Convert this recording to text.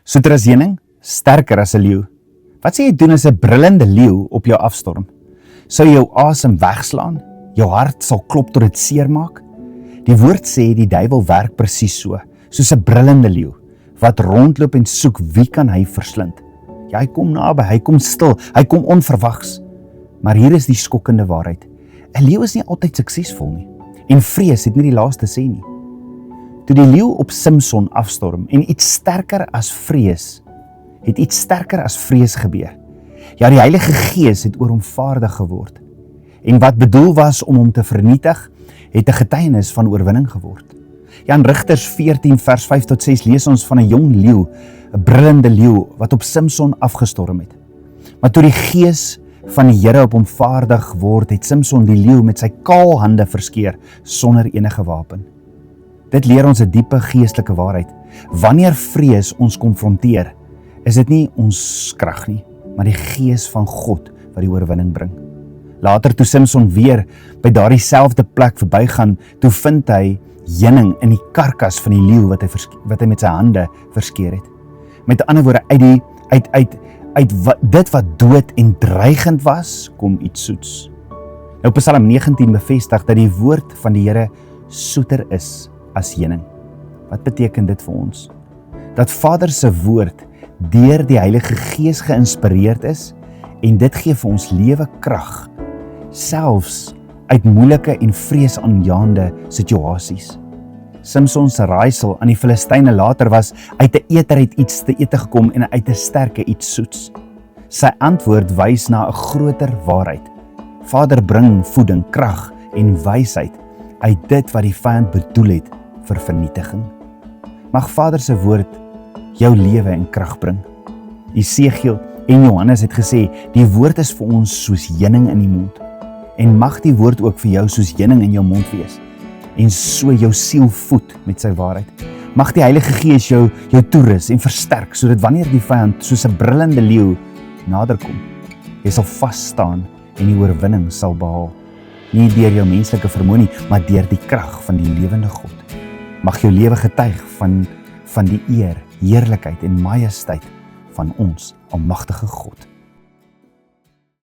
Soeter as heuning, sterker as 'n leeu. Wat sê jy doen as 'n brullende leeu op jou afstorm? Sou jou asem wegslaan? Jou hart sal klop tot dit seermaak? Die woord sê die duiwel werk presies so, soos 'n brullende leeu, wat rondloop en soek wie kan hy verslind. Ja, hy kom naby, hy kom stil, hy kom onverwags. Maar hier is die skokkende waarheid. 'n Leeu is nie altyd suksesvol nie, en vrees het nie die laaste sê nie. Toe die leeu op Samson afstorm en iets sterker as vrees gebeur. Ja, die Heilige Gees het oor hom vaardig geword. En wat bedoel was om hom te vernietig, het 'n getuienis van oorwinning geword. Ja, in Rigters 14 vers 5 tot 6 lees ons van 'n jong leeu, 'n brullende leeu wat op Samson afgestorm het. Maar toe die Gees van die Here op hom vaardig word, het Samson die leeu met sy kaal hande verskeer sonder enige wapen. Dit leer ons 'n diepe geestelike waarheid. Wanneer vrees ons konfronteer, is dit nie ons krag nie, maar die Gees van God wat die oorwinning bring. Later toe Samson weer by daardie selfde plek verbygaan, toe vind hy heuning in die karkas van die leeu wat hy met sy hande verskeer het. Met ander woorde, uit dit wat dood en dreigend was, kom iets soets. Nou Psalm 19 bevestig dat die woord van die Here soeter is as heuning. Wat beteken dit vir ons? Dat Vader se woord deur die Heilige Gees geïnspireerd is en dit gee vir ons lewe krag, selfs uit moeilike en vreesaanjaende situasies. Samson se raaisel aan die Filistyne later was uit 'n eter uit iets te ete gekom en uit 'n sterke iets soets. Sy antwoord wys na 'n groter waarheid. Vader bring voeding, krag en wysheid uit dit wat die vyand bedoel het vir vernietiging. Mag Vader se woord jou lewe en krag bring. Esegiel en Johannes het gesê, die woord is vir ons soos heuning in die mond. En mag die woord ook vir jou soos heuning in jou mond wees. En so jou siel voed met sy waarheid. Mag die Heilige Gees jou toerus en versterk, sodat wanneer die vyand soos 'n brullende leeu naderkom, jy sal vas staan en die oorwinning sal behaal. Nie deur jou menslike vermoë nie, maar deur die krag van die lewende God. Mag jou lewe getuig van die eer, heerlikheid en majesteit van ons almagtige God.